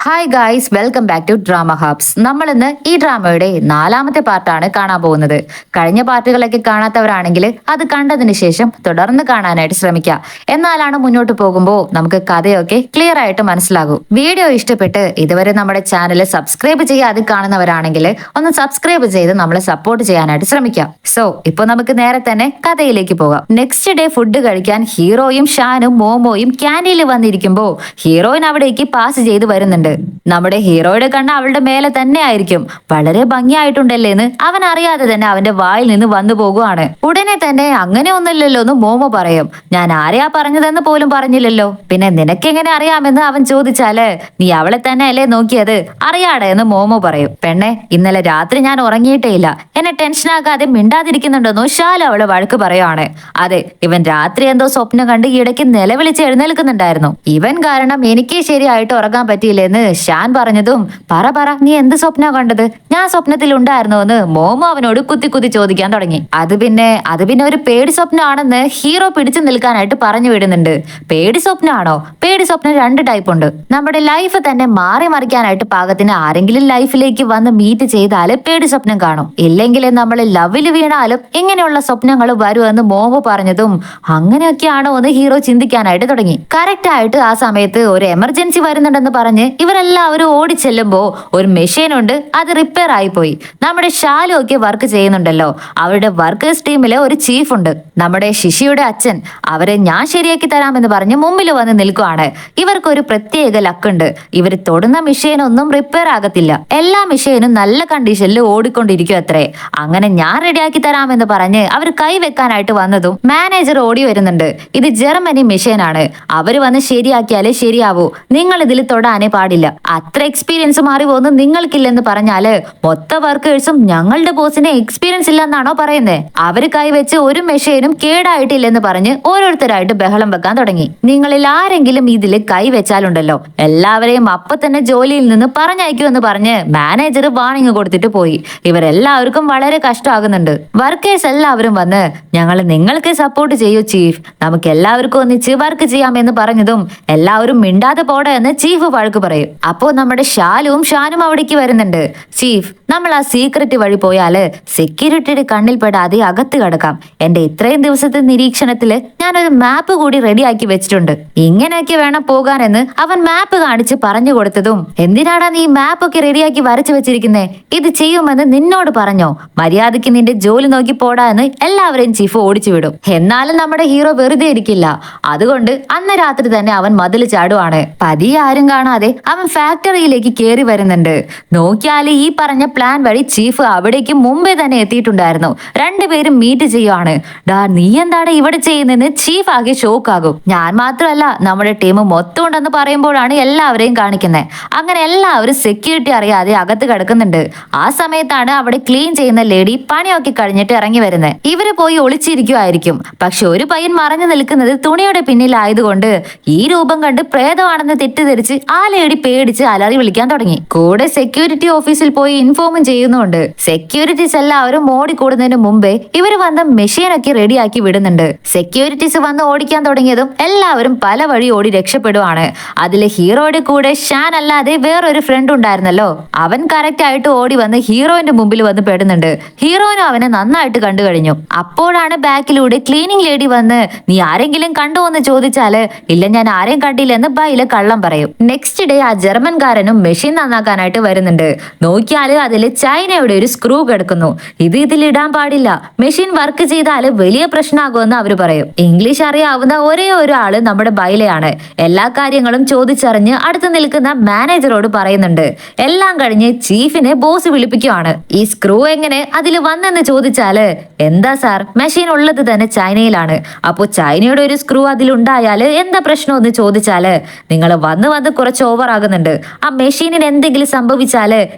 Hi guys, welcome back to Drama Hubs. നമ്മൾ ഇന്ന് ഈ ഡ്രാമയുടെ 4ാമത്തെ പാർട്ടാണ് കാണാൻ പോകുന്നത്. കഴിഞ്ഞ പാർട്ടുകളൊക്കെ കാണാത്തവരാണെങ്കിൽ അത് കണ്ടതിന് ശേഷം തുടർന്ന് കാണാനായിട്ട് ശ്രമിക്കുക. എന്നാലാണ് മുന്നോട്ട് പോകുമ്പോൾ നമുക്ക് കഥയൊക്കെ ക്ലിയർ ആയിട്ട് മനസ്സിലാകും. വീഡിയോ ഇഷ്ടപ്പെട്ട് ഇതുവരെ നമ്മുടെ ചാനൽ സബ്സ്ക്രൈബ് ചെയ്യാതെ കാണുന്നവരാണെങ്കിൽ ഒന്ന് സബ്സ്ക്രൈബ് ചെയ്ത് നമ്മളെ സപ്പോർട്ട് ചെയ്യാനായിട്ട് ശ്രമിക്കാം. സോ ഇപ്പൊ നമുക്ക് നേരെ തന്നെ കഥയിലേക്ക് പോകാം. നെക്സ്റ്റ് ഡേ ഫുഡ് കഴിക്കാൻ ഹീറോയും ഷാനും മോമോയും ക്യാൻറ്റീനിൽ വന്നിരിക്കുമ്പോൾ ഹീറോയിൻ അവിടേക്ക് പാസ് ചെയ്ത് വരുന്നുണ്ട്. നമ്മുടെ ഹീറോയുടെ കണ്ണ് അവളുടെ മേലെ തന്നെ ആയിരിക്കും. വളരെ ഭംഗിയായിട്ടുണ്ടല്ലേ എന്ന് അവൻ അറിയാതെ തന്നെ അവന്റെ വായിൽ നിന്ന് വന്നു പോകുവാണ്. ഉടനെ തന്നെ അങ്ങനെ ഒന്നുമില്ലല്ലോ എന്ന് മോമോ പറയും. ഞാൻ ആരെയാ പറഞ്ഞതെന്ന് പോലും പറഞ്ഞില്ലല്ലോ, പിന്നെ നിനക്കെങ്ങനെ അറിയാമെന്ന് അവൻ ചോദിച്ചാല് നീ അവളെ തന്നെ അല്ലേ നോക്കിയത്, അറിയാടെ എന്ന് മോമോ പറയും. പെണ്ണെ, ഇന്നലെ രാത്രി ഞാൻ ഉറങ്ങിയിട്ടേ ഇല്ല, എന്നെ ടെൻഷനാക്കാതെ മിണ്ടാതിരിക്കുന്നുണ്ടെന്നോ ഷാലു അവളെ വഴക്ക് പറയുവാണ്. അതെ, ഇവൻ രാത്രി എന്തോ സ്വപ്നം കണ്ട് ഇടയ്ക്ക് നിലവിളിച്ച് എഴുന്നേൽക്കുന്നുണ്ടായിരുന്നു. ഇവൻ കാരണം എനിക്ക് ശരിയായിട്ട് ഉറങ്ങാൻ പറ്റിയില്ലെന്ന് ഷാൻ പറഞ്ഞതും പറ നീ എന്ത് സ്വപ്ന കണ്ടത്, ഞാൻ സ്വപ്നത്തിൽ ഉണ്ടായിരുന്നോ എന്ന് മോമോ അവനോട് കുത്തി കുത്തി ചോദിക്കാൻ തുടങ്ങി. അത് പിന്നെ ഒരു പേടി സ്വപ്നമാണെന്ന് ഹീറോ പിടിച്ചു നിൽക്കാനായിട്ട് പറഞ്ഞു വിടുന്നുണ്ട്. പേടി സ്വപ്നമാണോ? പേടി സ്വപ്നം 2 ടൈപ്പ് ഉണ്ട്. നമ്മുടെ ലൈഫ് തന്നെ മാറി മറിക്കാനായിട്ട് പാകത്തിന് ആരെങ്കിലും ലൈഫിലേക്ക് വന്ന് മീറ്റ് ചെയ്താല് പേടി സ്വപ്നം കാണും. ഇല്ലെങ്കിൽ നമ്മൾ ലവില് വീണാലും ഇങ്ങനെയുള്ള സ്വപ്നങ്ങൾ വരുമെന്ന് മോമോ പറഞ്ഞതും അങ്ങനെയൊക്കെയാണോ എന്ന് ഹീറോ ചിന്തിക്കാനായിട്ട് തുടങ്ങി. കറക്റ്റ് ആയിട്ട് ആ സമയത്ത് ഒരു എമർജൻസി വരുന്നുണ്ടെന്ന് പറഞ്ഞ് ഇവരെല്ലാവരും ഓടിച്ചെല്ലുമ്പോ ഒരു മെഷീൻ ഉണ്ട്, അത് റിപ്പയർ ആയിപ്പോയി. നമ്മുടെ ഷാലു ഒക്കെ വർക്ക് ചെയ്യുന്നുണ്ടല്ലോ, അവരുടെ വർക്കേഴ്സ് ടീമിലെ ഒരു ചീഫ് ഉണ്ട്, നമ്മുടെ ശിശിയുടെ അച്ഛൻ. അവരെ ഞാൻ ശരിയാക്കി തരാമെന്ന് പറഞ്ഞ് മുമ്പിൽ വന്ന് നിൽക്കുവാണ്. ഇവർക്കൊരു പ്രത്യേക ലക്കുണ്ട്, ഇവർ തൊടുന്ന മെഷീൻ ഒന്നും റിപ്പയർ ആകത്തില്ല, എല്ലാ മെഷീനും നല്ല കണ്ടീഷനിൽ ഓടിക്കൊണ്ടിരിക്കും അത്രേ. അങ്ങനെ ഞാൻ റെഡിയാക്കി തരാമെന്ന് പറഞ്ഞ് അവർ കൈവെക്കാനായിട്ട് വന്നതും മാനേജർ ഓടി വരുന്നുണ്ട്. ഇത് ജർമ്മനി മെഷീനാണ്, അവര് വന്ന് ശരിയാക്കിയാലേ ശരിയാവൂ, നിങ്ങൾ ഇതിൽ തൊടാനേ പാടില്ല, അത്ര എക്സ്പീരിയൻസ് മാറി പോകുന്നു നിങ്ങൾക്കില്ലെന്ന് പറഞ്ഞാല് മൊത്ത വർക്കേഴ്സും ഞങ്ങളുടെ ബോസിനെ എക്സ്പീരിയൻസ് ഇല്ലെന്നാണോ പറയുന്നത്? അവര് കൈവച്ച് ഒരു മെഷീനും കേടായിട്ടില്ലെന്ന് പറഞ്ഞ് ഓരോരുത്തരായിട്ട് ബഹളം വെക്കാൻ തുടങ്ങി. നിങ്ങളിൽ ആരെങ്കിലും ഇതിൽ കൈവച്ചാലുണ്ടല്ലോ എല്ലാവരെയും അപ്പൊ തന്നെ ജോലിയിൽ നിന്ന് പറഞ്ഞയക്കുമെന്ന് പറഞ്ഞ് മാനേജർ വാണിംഗ് കൊടുത്തിട്ട് പോയി. ഇവരെല്ലാവർക്കും വളരെ കഷ്ടമാകുന്നുണ്ട്. വർക്കേഴ്സ് എല്ലാവരും വന്ന് ഞങ്ങൾ നിങ്ങൾക്ക് സപ്പോർട്ട് ചെയ്യൂ ചീഫ്, നമുക്ക് എല്ലാവർക്കും ഒന്നിച്ച് വർക്ക് ചെയ്യാമെന്ന് പറഞ്ഞതും എല്ലാവരും മിണ്ടാതെ പോടെ എന്ന് ചീഫ് വഴക്ക് പറയും. അപ്പോ നമ്മുടെ ഷാലുവും ഷാനും അവിടേക്ക് വരുന്നുണ്ട്. ചീഫ്, നമ്മൾ ആ സീക്രട്ട് വഴി പോയാല് സെക്യൂരിറ്റിയുടെ കണ്ണിൽ പെടാതെ അകത്ത് കിടക്കാം. എന്റെ ഇത്രയും ദിവസത്തെ നിരീക്ഷണത്തില് ഞാനൊരു മാപ്പ് കൂടി റെഡിയാക്കി വെച്ചിട്ടുണ്ട്, ഇങ്ങനെയൊക്കെ വേണം പോകാനെന്ന് അവൻ മാപ്പ് കാണിച്ച് പറഞ്ഞു കൊടുത്തതും എന്തിനാടാ നീ മാപ്പ് ഒക്കെ റെഡിയാക്കി വരച്ചു വെച്ചിരിക്കുന്നേ, ഇത് ചെയ്യുമെന്ന് നിന്നോട് പറഞ്ഞോ, മര്യാദയ്ക്ക് നിന്റെ ജോലി നോക്കി പോടാ എന്ന് എല്ലാവരെയും ചീഫ് ഓടിച്ചു വിടും. എന്നാലും നമ്മുടെ ഹീറോ വെറുതെ ഇരിക്കില്ല. അതുകൊണ്ട് അന്ന് രാത്രി തന്നെ അവൻ മതിൽ ചാടുവാണ്. പതിയെ ആരും കാണാതെ അവൻ ഫാക്ടറിയിലേക്ക് കയറി വരുന്നുണ്ട്. നോക്കിയാല് ഈ പറഞ്ഞ പ്ലാൻ വഴി ചീഫ് അവിടേക്ക് മുമ്പേ തന്നെ എത്തിയിട്ടുണ്ടായിരുന്നു. രണ്ടുപേരും മീറ്റ് ചെയ്യുവാണ്. ഡാ, നീ എന്താണ് ഇവിടെ ചെയ്യുന്നതെന്ന് ചീഫ് ആകെ ഷോക്കാകും. ഞാൻ മാത്രമല്ല, നമ്മുടെ ടീം മൊത്തം ഉണ്ടെന്ന് പറയുമ്പോഴാണ് എല്ലാവരെയും കാണിക്കുന്നത്. അങ്ങനെ എല്ലാവരും സെക്യൂരിറ്റി അറിയാതെ അകത്ത് കിടക്കുന്നുണ്ട്. ആ സമയത്താണ് അവിടെ ക്ലീൻ ചെയ്യുന്ന ലേഡി പണിയൊക്കെ കഴിഞ്ഞിട്ട് ഇറങ്ങി വരുന്നത്. ഇവര് പോയി ഒളിച്ചിരിക്കുമായിരിക്കും. പക്ഷെ ഒരു പയ്യൻ മറഞ്ഞു നിൽക്കുന്നത് തുണിയുടെ പിന്നിലായതുകൊണ്ട് ഈ രൂപം കണ്ട് പ്രേതമാണെന്ന് തെറ്റിദ്ധരിച്ച് ആ ലേഡി പേടിച്ച് അലറി വിളിക്കാൻ തുടങ്ങി. കൂടെ സെക്യൂരിറ്റി ഓഫീസിൽ പോയി ഇൻഫോമും ചെയ്യുന്നുണ്ട്. സെക്യൂരിറ്റീസ് എല്ലാവരും ഓടിക്കൂടുന്നതിന് മുമ്പേ ഇവര് വന്ന് മെഷീനൊക്കെ റെഡിയാക്കി വിടുന്നുണ്ട്. സെക്യൂരിറ്റീസ് വന്ന് ഓടിക്കാൻ തുടങ്ങിയതും എല്ലാവരും പല വഴി ഓടി രക്ഷപ്പെടുവാണ്. അതില് ഹീറോയുടെ കൂടെ ഷാൻ അല്ലാതെ വേറൊരു ഫ്രണ്ട് ഉണ്ടായിരുന്നല്ലോ, അവൻ കറക്റ്റ് ആയിട്ട് ഓടി വന്ന് ഹീറോയിന്റെ മുമ്പിൽ വന്ന് പെടുന്നുണ്ട്. ഹീറോയിനും അവനെ നന്നായിട്ട് കണ്ടു കഴിഞ്ഞു. അപ്പോഴാണ് ബാക്കിലൂടെ ക്ലീനിങ് ലേഡി വന്ന് നീ ആരെങ്കിലും കണ്ടോ എന്ന് ചോദിച്ചാല് ഇല്ല, ഞാൻ ആരെയും കണ്ടില്ലെന്ന് ബൈല കള്ളം പറയും. നെക്സ്റ്റ് ഡേ ആ ജർമ്മൻകാരനും മെഷീൻ നന്നാക്കാനായിട്ട് വരുന്നുണ്ട്. നോക്കിയാല് അതില് ചൈനയുടെ ഒരു സ്ക്രൂ കിടക്കുന്നു. ഇതിലിടാൻ പാടില്ല, മെഷീൻ വർക്ക് ചെയ്താല് വലിയ പ്രശ്നമാകുമെന്ന് അവര് പറയും. ഇംഗ്ലീഷ് അറിയാവുന്ന ഒരേ ഒരാള് നമ്മുടെ ബൈലയാണ്. എല്ലാ കാര്യങ്ങളും ചോദിച്ചറിഞ്ഞ് അടുത്ത് നിൽക്കുന്ന മാനേജറോട് പറയുന്നുണ്ട്. എല്ലാം കഴിഞ്ഞ് ചീഫിനെ ബോസ് വിളിപ്പിക്കുവാണ്. ഈ സ്ക്രൂ എങ്ങനെ അതിൽ വന്നെന്ന് ചോദിച്ചാല് എന്താ സാർ, മെഷീൻ ഉള്ളത് തന്നെ ചൈനയിലാണ്, അപ്പോ ചൈനയുടെ ഒരു സ്ക്രൂ അതിലുണ്ടായാല് എന്താ പ്രശ്നം എന്ന് ചോദിച്ചാല് നിങ്ങൾ വന്ന് കുറച്ച് ഓവർ ആകുന്നുണ്ട്, ആ മെഷീനിന് എന്തെങ്കിലും സംഭവിച്ചാല്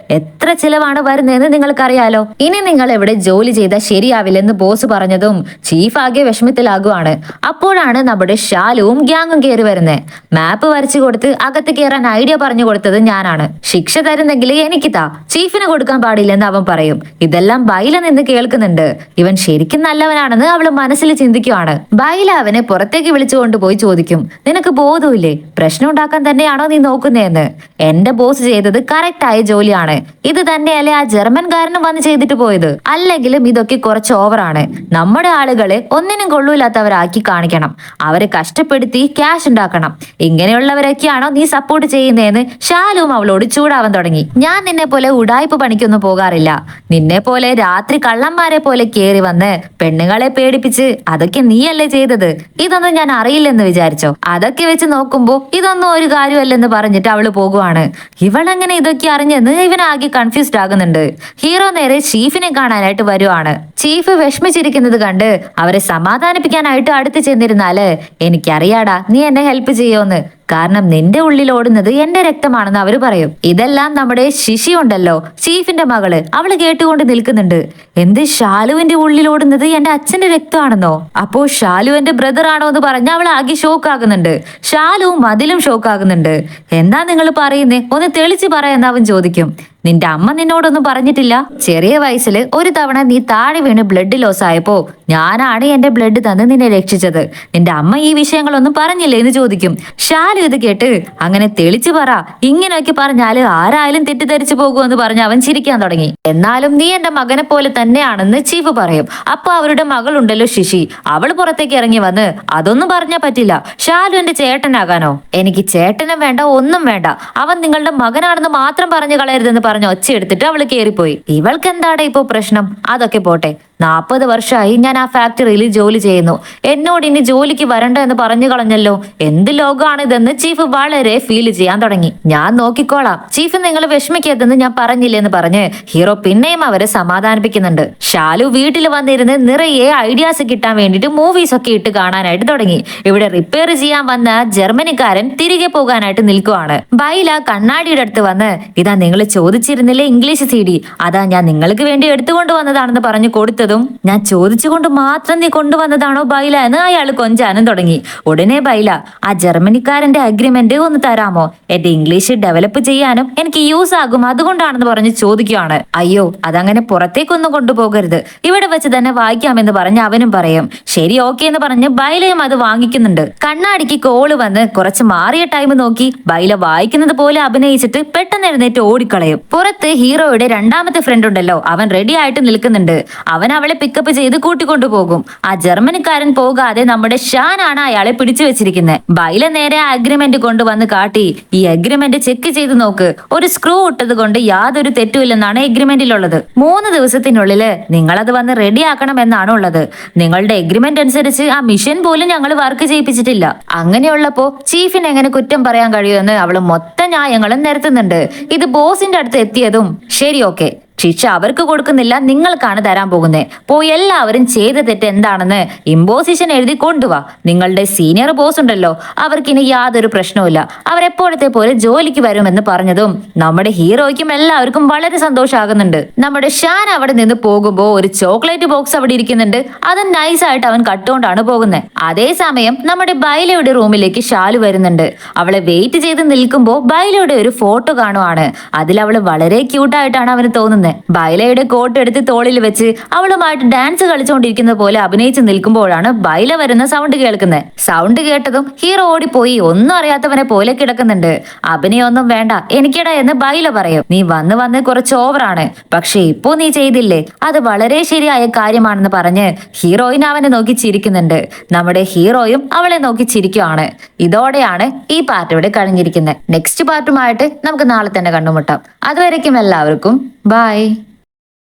എത്ര ചിലവാണ് വരുന്നതെന്ന് നിങ്ങൾക്കറിയാലോ, ഇനി നിങ്ങൾ എവിടെ ജോലി ചെയ്താൽ ശരിയാവില്ലെന്ന് ബോസ് പറഞ്ഞതും ചീഫ് ആകെ വിഷമത്തിലാകുവാണ്. അപ്പോഴാണ് നമ്മുടെ ഷാലുവും ഗ്യാങ്ങും കയറി വരുന്നത്. മാപ്പ് വരച്ചു കൊടുത്ത് അകത്ത് കയറാൻ ഐഡിയ പറഞ്ഞു കൊടുത്തത് ഞാനാണ്, ശിക്ഷ തരുന്നെങ്കിൽ എനിക്ക് താ, ചീഫിന് കൊടുക്കാൻ പാടില്ലെന്ന് അവൻ പറയും. ഇതെല്ലാം ബൈല നിന്ന് കേൾക്കുന്നുണ്ട്. ഇവൻ ശരിക്കും നല്ലവനാണെന്ന് അവള് മനസ്സിൽ ചിന്തിക്കുവാണ്. ബൈല അവനെ പുറത്തേക്ക് വിളിച്ചു കൊണ്ടുപോയി ചോദിക്കും, നിനക്ക് ബോധമില്ലേ, പ്രശ്നം ഉണ്ടാക്കാൻ തന്നെയാണോ നീ നോക്കുന്നതെന്ന്. എന്ന്. എന്റെ ബോസ് ചെയ്തത് കറക്റ്റ് ആയ ജോലിയാണ്. ഇത് തന്നെയല്ലേ ആ ജർമ്മൻകാരനും വന്ന് ചെയ്തിട്ട് പോയത്. അല്ലെങ്കിലും ഇതൊക്കെ കുറച്ച് ഓവറാണ്. നമ്മുടെ ആളുകളെ ഒന്നിനും കൊള്ളൂലാത്തവരാക്കി കാണിക്കണം, അവരെ കഷ്ടപ്പെടുത്തി ക്യാഷ് ഉണ്ടാക്കണം. ഇങ്ങനെയുള്ളവരൊക്കെയാണോ നീ സപ്പോർട്ട് ചെയ്യുന്നതെന്ന് ശാലുവും അവളോട് ചൂടാവാൻ തുടങ്ങി. ഞാൻ നിന്നെ പോലെ ഉടായ്പ പണിക്കൊന്നും പോകാറില്ല. നിന്നെ പോലെ രാത്രി കള്ളന്മാരെ പോലെ കേറി വന്ന് പെണ്ണുങ്ങളെ പേടിപ്പിച്ച് അതൊക്കെ നീയല്ലേ ചെയ്തത്. ഇതൊന്നും ഞാൻ അറിയില്ലെന്ന് വിചാരിച്ചോ? അതൊക്കെ വെച്ച് നോക്കുമ്പോ ഇതൊന്നും ഒരു കാര്യമല്ലെന്ന് പറഞ്ഞിട്ട് അവള് പോകുവാണ്. ഇവളെങ്ങനെ ഇതൊക്കെ അറിഞ്ഞെന്ന് ഇവനാകെ കൺഫ്യൂസ്ഡ് ആകുന്നുണ്ട്. ഹീറോ നേരെ ചീഫിനെ കാണാനായിട്ട് വരുവാണ്. ചീഫ് വിഷമിച്ചിരിക്കുന്നത് കണ്ട് അവരെ സമാധാനിപ്പിക്കാനായിട്ട് അടുത്ത് ചെന്നിരുന്നാല്, എനിക്കറിയാടാ നീ എന്നെ ഹെൽപ്പ് ചെയ്യുമെന്ന്, കാരണം നിന്റെ ഉള്ളിൽ ഓടുന്നത് എന്റെ രക്തമാണെന്ന് അവര് പറയും. ഇതെല്ലാം നമ്മുടെ ശിശി ഉണ്ടല്ലോ, ചീഫിന്റെ മകള്, അവള് കേട്ടുകൊണ്ട് നിൽക്കുന്നുണ്ട്. എന്ത്, ശാലുവിന്റെ ഉള്ളിൽ ഓടുന്നത് എന്റെ അച്ഛന്റെ രക്തമാണെന്നോ? അപ്പോ ശാലു എന്റെ ബ്രദർ ആണോ എന്ന് പറഞ്ഞ് അവൾ ആകെ ഷോക്ക് ആകുന്നുണ്ട്. ശാലുവും അതിലും ഷോക്ക് ആകുന്നുണ്ട്. എന്താ നിങ്ങൾ പറയുന്നേ, ഒന്ന് തെളിച്ച് പറയാന്ന് അവൻ ചോദിക്കും. നിന്റെ അമ്മ നിന്നോടൊന്നും പറഞ്ഞിട്ടില്ല? ചെറിയ വയസ്സിൽ ഒരു തവണ നീ താഴെ വീണ് ബ്ലഡ് ലോസ് ആയപ്പോ ഞാനാണ് എന്റെ ബ്ലഡ് തന്ന് നിന്നെ രക്ഷിച്ചത്. നിന്റെ അമ്മ ഈ വിഷയങ്ങളൊന്നും പറഞ്ഞില്ലേ എന്ന് ചോദിക്കും. ശാലു ഇത് കേട്ട്, അങ്ങനെ തെളിച്ചു പറ, ഇങ്ങനെയൊക്കെ പറഞ്ഞാല് ആരായാലും തെറ്റിദ്ധരിച്ചു പോകുമെന്ന് പറഞ്ഞ് അവൻ ചിരിക്കാൻ തുടങ്ങി. എന്നാലും നീ എന്റെ മകനെ പോലെ തന്നെയാണെന്ന് ചീഫ് പറയും. അപ്പൊ അവരുടെ മകളുണ്ടല്ലോ ശിശി, അവള് പുറത്തേക്ക് ഇറങ്ങി വന്ന്, അതൊന്നും പറഞ്ഞാ പറ്റില്ല, ശാലു എന്റെ ചേട്ടനാകാനോ? എനിക്ക് ചേട്ടനും വേണ്ട, ഒന്നും വേണ്ട, അവൻ നിങ്ങളുടെ മകനാണെന്ന് മാത്രം പറഞ്ഞു കളയരുതെന്ന് പറഞ്ഞ് ഒച്ചയെടുത്തിട്ട് അവള് കേറിപ്പോയി. ഇവൾക്ക് എന്താടാ ഇപ്പോ പ്രശ്നം? അതൊക്കെ പോട്ടെ, 40 വർഷമായി ഞാൻ ആ ഫാക്ടറിയിൽ ജോലി ചെയ്യുന്നു, എന്നോട് ഇനി ജോലിക്ക് വരണ്ട എന്ന് പറഞ്ഞു കളഞ്ഞല്ലോ. എന്ത് ലോകമാണിതെന്ന് ചീഫ് വളരെ ഫീൽ ചെയ്യാൻ തുടങ്ങി. ഞാൻ നോക്കിക്കോളാം ചീഫ്, നിങ്ങൾ വിഷമിക്കരുതെന്ന് ഞാൻ പറഞ്ഞില്ലെന്ന് പറഞ്ഞ് ഹീറോ പിന്നെയും അവരെ സമാധാനിപ്പിക്കുന്നുണ്ട്. ശാലു വീട്ടിൽ വന്നിരുന്ന് നിറയെ ഐഡിയാസ് കിട്ടാൻ വേണ്ടിട്ട് മൂവീസ് ഒക്കെ ഇട്ട് കാണാനായിട്ട് തുടങ്ങി. ഇവിടെ റിപ്പയർ ചെയ്യാൻ വന്ന ജർമ്മനിക്കാരൻ തിരികെ പോകാനായിട്ട് നിൽക്കുവാണ്. ബൈല കണ്ണാടിയുടെ അടുത്ത് വന്ന്, ഇതാ നിങ്ങൾ ചോദിച്ചിരുന്നില്ലേ ഇംഗ്ലീഷ് CD, അതാ ഞാൻ നിങ്ങൾക്ക് വേണ്ടി എടുത്തുകൊണ്ട് വന്നതാണെന്ന് പറഞ്ഞു കൊടുത്തതും, ഞാൻ ചോദിച്ചുകൊണ്ട് മാത്രം നീ കൊണ്ടുവന്നതാണോ ബൈല എന്ന് അയാൾ കൊഞ്ചാനും തുടങ്ങി. ഉടനെ ബൈല, ആ ജർമ്മനിക്കാരന്റെ അഗ്രിമെന്റ് ഒന്ന് തരാമോ, എന്റെ ഇംഗ്ലീഷ് ഡെവലപ്പ് ചെയ്യാനും എനിക്ക് യൂസ് ആകും, അതുകൊണ്ടാണെന്ന് പറഞ്ഞ് ചോദിക്കുകയാണ്. അയ്യോ, അതങ്ങനെ പുറത്തേക്കൊന്നും കൊണ്ടുപോകരുത്, ഇവിടെ വെച്ച് തന്നെ വായിക്കാമെന്ന് പറഞ്ഞ് അവനും പറയും. ശരി, ഓക്കെ എന്ന് പറഞ്ഞ് ബൈലയും അത് വാങ്ങിക്കുന്നുണ്ട്. കണ്ണാടിക്ക് കോള് വന്ന് കുറച്ച് മാറിയ ടൈം നോക്കി ബൈല വായിക്കുന്നത് പോലെ അഭിനയിച്ചിട്ട് പെട്ടെന്ന് എഴുന്നേറ്റ് ഓടിക്കളയും. പുറത്ത് ഹീറോയുടെ രണ്ടാമത്തെ ഫ്രണ്ട് ഉണ്ടല്ലോ, അവൻ റെഡി ആയിട്ട് നിൽക്കുന്നുണ്ട്. അവൻ അവളെ പിക്കപ്പ് ചെയ്ത് കൂട്ടിക്കൊണ്ടുപോകും. ആ ജർമ്മനിക്കാരൻ പോകാതെ നമ്മുടെ ഷാനാണ് അയാളെ പിടിച്ചു വെച്ചിരിക്കുന്നത്. ബൈല നേരെ ആ അഗ്രിമെന്റ് കൊണ്ടുവന്ന് കാട്ടി, ഈ അഗ്രിമെന്റ് ചെക്ക് ചെയ്ത് നോക്ക്, ഒരു സ്ക്രൂ ഇട്ടത് കൊണ്ട് യാതൊരു തെറ്റുമില്ലെന്നാണ് എഗ്രിമെന്റിലുള്ളത്. 3 ദിവസത്തിനുള്ളിൽ നിങ്ങളത് വന്ന് റെഡിയാക്കണം എന്നാണ് ഉള്ളത്. നിങ്ങളുടെ എഗ്രിമെന്റ് അനുസരിച്ച് ആ മിഷൻ പോലും ഞങ്ങൾ വർക്ക് ചെയ്യിപ്പിച്ചിട്ടില്ല. അങ്ങനെയുള്ളപ്പോ ചീഫിന് എങ്ങനെ കുറ്റം പറയാൻ കഴിയുമെന്ന് അവള് മൊത്തം ന്യായങ്ങളും നിരത്തുന്നുണ്ട്. ഇത് ബോസിന്റെ അടുത്ത് എത്തിയതും, ശരി ഓക്കെ, ശിക്ഷ അവർക്ക് കൊടുക്കുന്നില്ല, നിങ്ങൾക്കാണ് തരാൻ പോകുന്നത്. പോയി എല്ലാവരും ചെയ്ത തെറ്റ് എന്താണെന്ന് ഇമ്പോസിഷൻ എഴുതി കൊണ്ടുവാ. നിങ്ങളുടെ സീനിയർ ബോസ് ഉണ്ടല്ലോ, അവർക്കിനി യാതൊരു പ്രശ്നവുമില്ല, അവരെപ്പോഴത്തെ പോലെ ജോലിക്ക് വരുമെന്ന് പറഞ്ഞതും നമ്മുടെ ഹീറോയ്ക്കും എല്ലാവർക്കും വളരെ സന്തോഷമാകുന്നുണ്ട്. നമ്മുടെ ഷാൻ അവിടെ നിന്ന് പോകുമ്പോ ഒരു ചോക്ലേറ്റ് ബോക്സ് അവിടെ ഇരിക്കുന്നുണ്ട്. അത് നൈസായിട്ട് അവൻ കട്ടുകൊണ്ടാണ് പോകുന്നത്. അതേസമയം നമ്മുടെ ബൈലയുടെ റൂമിലേക്ക് ഷാലു വരുന്നുണ്ട്. അവളെ വെയിറ്റ് ചെയ്ത് നിൽക്കുമ്പോ ബൈലയുടെ ഒരു ഫോട്ടോ കാണുവാണ്. അതിൽ അവള് വളരെ ക്യൂട്ടായിട്ടാണ് അവന് തോന്നുന്നത്. ബൈലയുടെ കോട്ട് എടുത്ത് തോളിൽ വെച്ച് അവളുമായിട്ട് ഡാൻസ് കളിച്ചുകൊണ്ടിരിക്കുന്ന പോലെ അഭിനയിച്ച് നിൽക്കുമ്പോഴാണ് ബൈല വരുന്ന സൗണ്ട് കേൾക്കുന്നത്. സൗണ്ട് കേട്ടതും ഹീറോ ഓടിപ്പോയി ഒന്നും അറിയാത്തവനെ പോലെ കിടക്കുന്നുണ്ട്. അഭിനയൊന്നും വേണ്ട എനിക്കിടാ എന്ന് ബൈല പറയും. നീ വന്ന് വന്ന് കുറച്ച് ഓവറാണ്, പക്ഷെ ഇപ്പോ നീ ചെയ്തില്ലേ അത് വളരെ ശരിയായ കാര്യമാണെന്ന് പറഞ്ഞ് ഹീറോയിൻ അവനെ നോക്കി ചിരിക്കുന്നുണ്ട്. നമ്മുടെ ഹീറോയും അവളെ നോക്കി ചിരിക്കുവാണ്. ഇതോടെയാണ് ഈ പാർട്ട് ഇവിടെ കഴിഞ്ഞിരിക്കുന്നത്. നെക്സ്റ്റ് പാർട്ടുമായിട്ട് നമുക്ക് നാളെ തന്നെ കണ്ടുമുട്ടാം. അതുവരയ്ക്കും എല്ലാവർക്കും ബൈ.